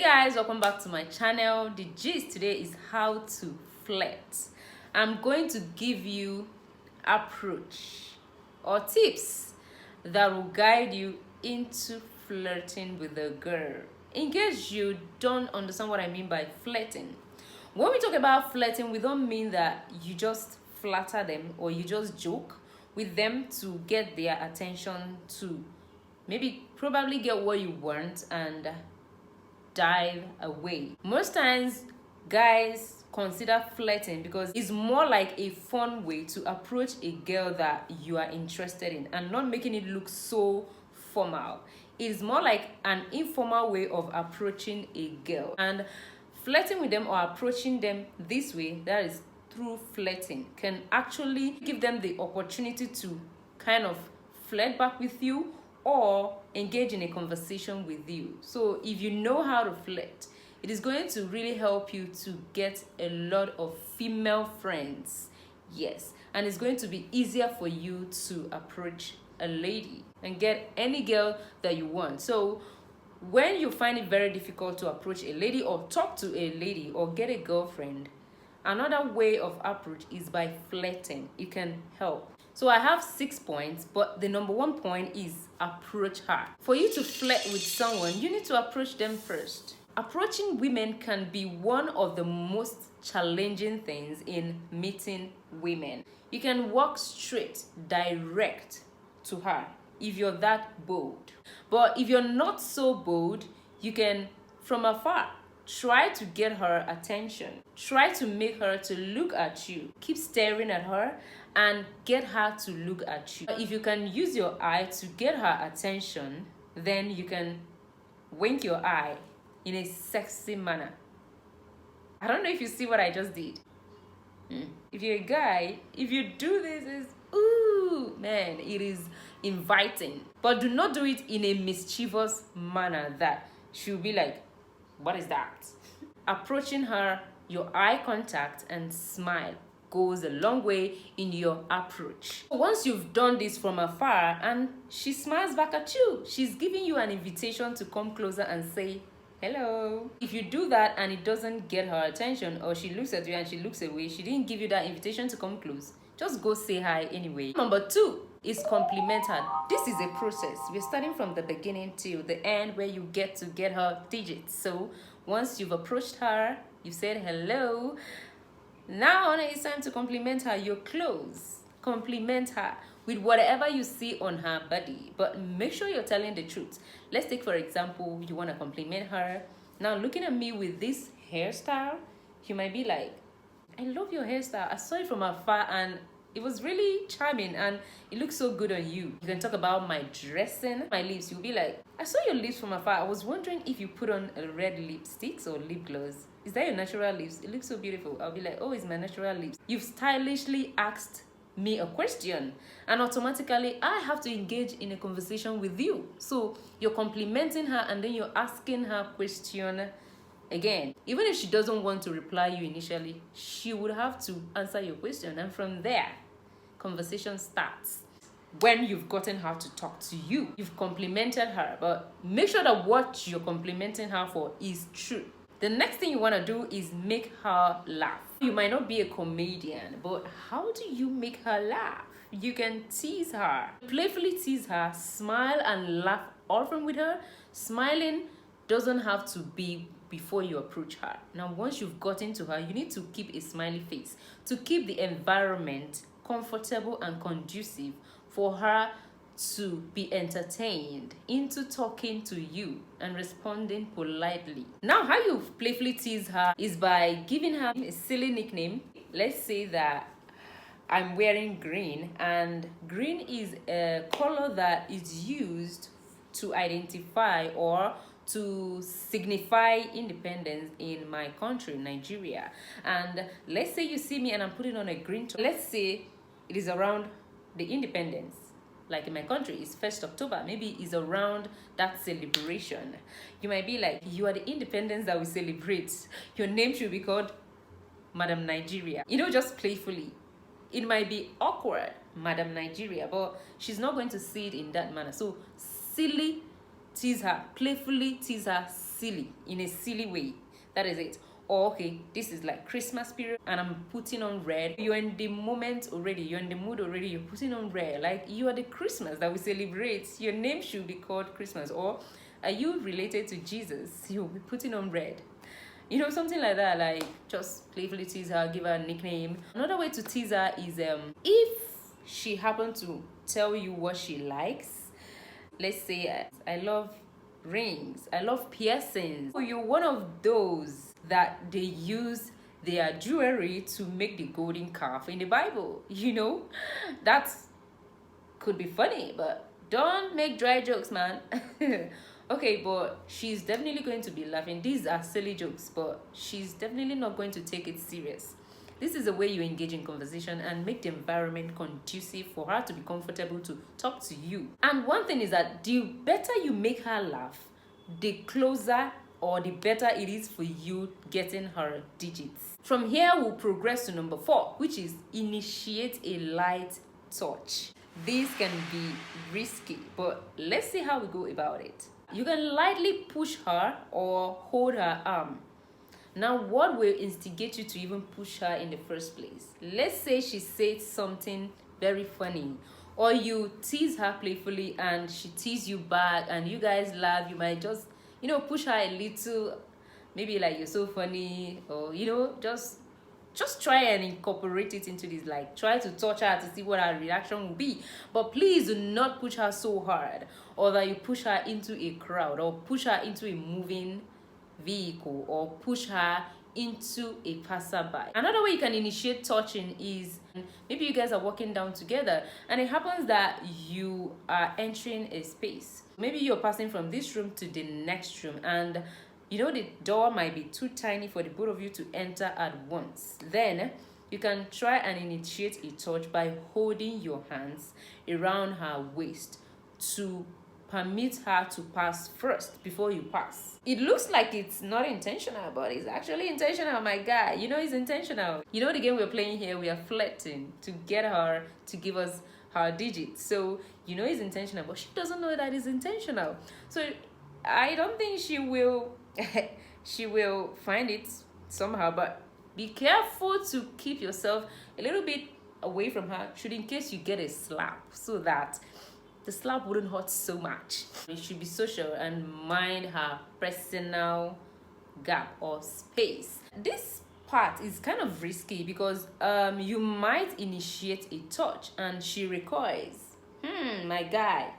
Guys, welcome back to my channel. The gist today is how to flirt. I'm going to give you approach or tips that will guide you into flirting with a girl. In case you don't understand what I mean by flirting, when we talk about flirting, we don't mean that you just flatter them or you just joke with them to get their attention, to probably get what you want and dive away. Most times guys consider flirting because it's more like a fun way to approach a girl that you are interested in and not making it look so formal. It's more like an informal way of approaching a girl, and flirting with them or approaching them this way, that is through flirting, can actually give them the opportunity to kind of flirt back with you or engage in a conversation with you. So if you know how to flirt, it is going to really help you to get a lot of female friends. Yes, and it's going to be easier for you to approach a lady and get any girl that you want. So when you find it very difficult to approach a lady or talk to a lady or get a girlfriend, another way of approach is by flirting. It can help. So I have 6 points, but the number 1 point is approach her. For you to flirt with someone, you need to approach them first. Approaching women can be one of the most challenging things in meeting women. You can walk straight, direct to her if you're that bold. But if you're not so bold, you can, from afar, try to get her attention. Try to make her to look at you. Keep staring at her and get her to look at you. If you can use your eye to get her attention, then you can wink your eye in a sexy manner. I don't know if you see what I just did. If you're a guy, if you do this, it's ooh, man, it is inviting. But do not do it in a mischievous manner that she'll be like, what is that? Approaching her, your eye contact and smile goes a long way in your approach. Once you've done this from afar and she smiles back at you, she's giving you an invitation to come closer and say hello. If you do that and it doesn't get her attention, or she looks at you and she looks away, she didn't give you that invitation to come close, just go say hi anyway. Number 2 is compliment her. This is a process. We're starting from the beginning till the end where you get to get her digits. So once you've approached her, you said hello, now it's time to compliment her your clothes. Compliment her with whatever you see on her body, but make sure you're telling the truth. Let's take, for example, you want to compliment her. Now looking at me with this hairstyle, you might be like, I love your hairstyle. I saw it from afar and it was really charming and it looks so good on you. You can talk about my dressing, my lips. You'll be like, I saw your lips from afar. I was wondering if you put on a red lipsticks or lip gloss. Is that your natural lips? It looks so beautiful. I'll be like, oh, it's my natural lips. You've stylishly asked me a question and automatically I have to engage in a conversation with you. So you're complimenting her and then you're asking her question again. Even if she doesn't want to reply you initially, she would have to answer your question, and from there conversation starts. When you've gotten her to talk to you, you've complimented her, but make sure that what you're complimenting her for is true. The next thing you want to do is make her laugh. You might not be a comedian, but how do you make her laugh? You can tease her, playfully tease her, smile and laugh often with her. Smiling doesn't have to be before you approach her. Now, once you've gotten to her, you need to keep a smiley face to keep the environment comfortable and conducive for her to be entertained into talking to you and responding politely. Now, how you playfully tease her is by giving her a silly nickname. Let's say that I'm wearing green, and green is a color that is used to identify or to signify independence in my country, Nigeria. And let's say you see me and I'm putting on a green top. Let's say it is around the independence. Like in my country, it's 1st October. Maybe it's around that celebration. You might be like, you are the independence that we celebrate. Your name should be called Madam Nigeria. Just playfully. It might be awkward, Madam Nigeria, but she's not going to see it in that manner. So silly tease her, playfully tease her, silly, in a silly way. That is it. Or okay, this is like Christmas period and I'm putting on red. You're in the moment already, you're in the mood already, you're putting on red. Like you are the Christmas that we celebrate. Your name should be called Christmas. Or are you related to Jesus? You'll be putting on red. You know, something like that. Like just playfully tease her, give her a nickname. Another way to tease her is if she happened to tell you what she likes. Let's say I love rings, I love piercings. So you're one of those that they use their jewelry to make the golden calf in the Bible. You know, that could be funny, but don't make dry jokes, man. Okay, but she's definitely going to be laughing. These are silly jokes, but she's definitely not going to take it serious. This is a way you engage in conversation and make the environment conducive for her to be comfortable to talk to you. And one thing is that the better you make her laugh, the closer or the better it is for you getting her digits. From here, we'll progress to number 4, which is initiate a light touch. This can be risky, but let's see how we go about it. You can lightly push her or hold her arm. Now, what will instigate you to even push her in the first place? Let's say she said something very funny, or you tease her playfully and she tease you back and you guys laugh. You might just, you know, push her a little, maybe like you're so funny, or, you know, just try and incorporate it into this. Like try to touch her to see what her reaction will be, but please do not push her so hard, or that you push her into a crowd, or push her into a moving vehicle, or push her into a passerby. Another way you can initiate touching is maybe you guys are walking down together and it happens that you are entering a space. Maybe you're passing from this room to the next room and you know the door might be too tiny for the both of you to enter at once. Then you can try and initiate a touch by holding your hands around her waist to permit her to pass first before you pass. It looks like it's not intentional, but it's actually intentional, my guy. You know it's intentional. You know the game we're playing here, we are flirting to get her to give us her digits. So you know it's intentional, but she doesn't know that it's intentional. So I don't think she will she will find it somehow, but be careful to keep yourself a little bit away from her, should in case you get a slap, so that the slap wouldn't hurt so much. You should be social and mind her personal gap or space. This part is kind of risky because you might initiate a touch and she recoils. My guy,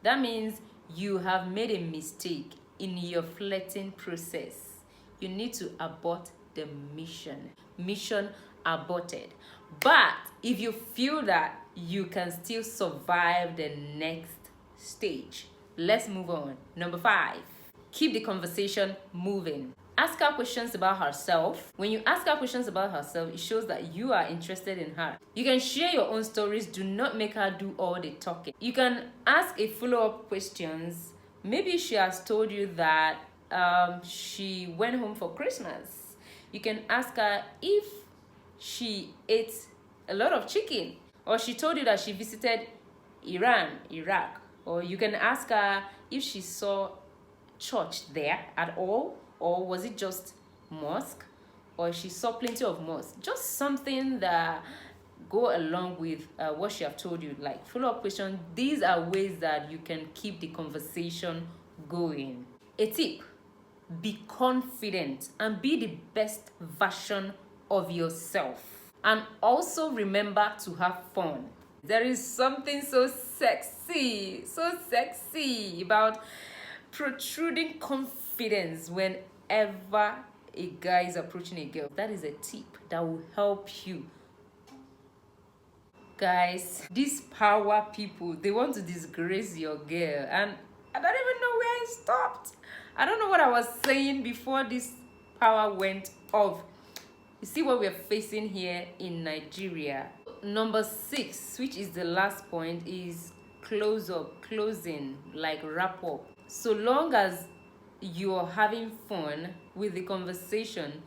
that means you have made a mistake in your flirting process. You need to abort the mission. Mission aborted. But if you feel that you can still survive the next stage, let's move on. Number 5, keep the conversation moving. Ask her questions about herself. When you ask her questions about herself, it shows that you are interested in her. You can share your own stories. Do not make her do all the talking. You can ask a follow-up questions. Maybe she has told you that she went home for Christmas. You can ask her if she ate a lot of chicken, or she told you that she visited Iran, Iraq. Or you can ask her if she saw church there at all, or was it just mosque, or she saw plenty of mosque. Just something that go along with what she have told you, like follow-up question. These are ways that you can keep the conversation going. A tip: be confident and be the best version of yourself. And also remember to have fun. There is something so sexy about protruding confidence whenever a guy is approaching a girl. That is a tip that will help you. Guys, these power people, they want to disgrace your girl, and I don't even know where I stopped. I don't know what I was saying before this power went off. You see what we're facing here in Nigeria. Number 6, which is the last point, is closing, like wrap up. So long as you're having fun with the conversation,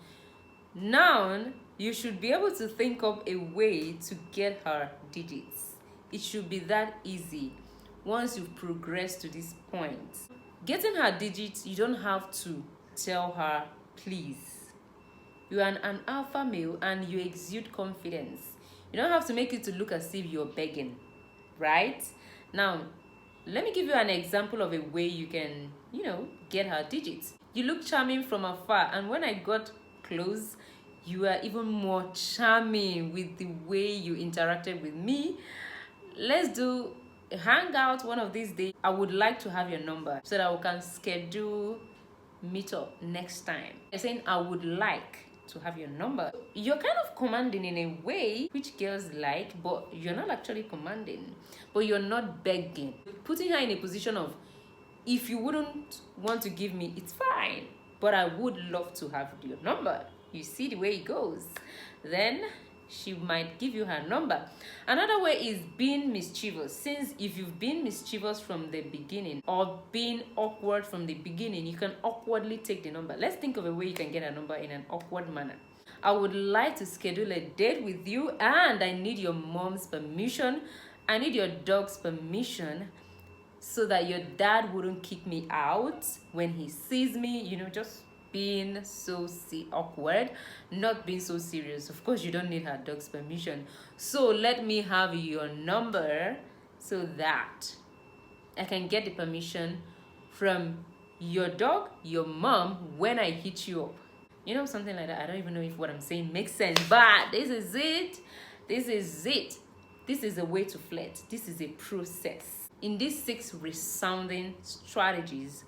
now you should be able to think of a way to get her digits. It should be that easy once you've progressed to this point. Getting her digits, you don't have to tell her, please. You are an alpha male and you exude confidence. You don't have to make it to look as if you're begging, right? Now, let me give you an example of a way you can, get her digits. You look charming from afar, and when I got close, you are even more charming with the way you interacted with me. Let's do a hangout one of these days. I would like to have your number so that we can schedule meet up next time. I'm saying I would like to have your number. You're kind of commanding in a way which girls like, but you're not actually commanding, but you're not begging. Putting her in a position of, if you wouldn't want to give me, it's fine, but I would love to have your number. You see the way it goes. Then she might give you her number. Another way is being mischievous. Since if you've been mischievous from the beginning or being awkward from the beginning, you can awkwardly take the number. Let's think of a way you can get a number in an awkward manner. I would like to schedule a date with you, and I need your mom's permission. I need your dog's permission so that your dad wouldn't kick me out when he sees me, just being so awkward, not being so serious. Of course, you don't need her dog's permission. So let me have your number so that I can get the permission from your dog, your mom, when I hit you up. Something like that. I don't even know if what I'm saying makes sense, but this is it. This is it. This is a way to flirt. This is a process. In these 6 resounding strategies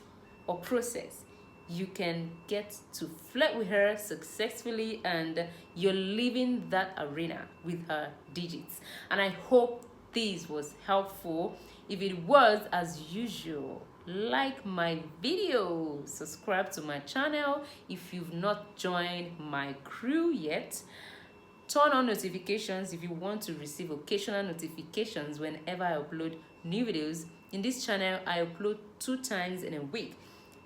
or process, you can get to flirt with her successfully, and you're leaving that arena with her digits. And I hope this was helpful. If it was, as usual, like my video, subscribe to my channel if you've not joined my crew yet. Turn on notifications if you want to receive occasional notifications whenever I upload new videos. In this channel, I upload 2 times in a week,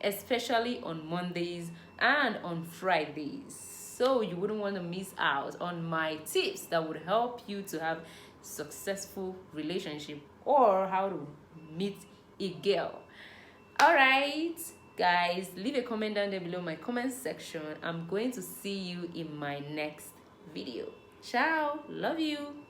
especially on Mondays and on Fridays. So you wouldn't want to miss out on my tips that would help you to have successful relationship or how to meet a girl. All right, guys, leave a comment down there below my comment section. I'm going to see you in my next video. Ciao, love you.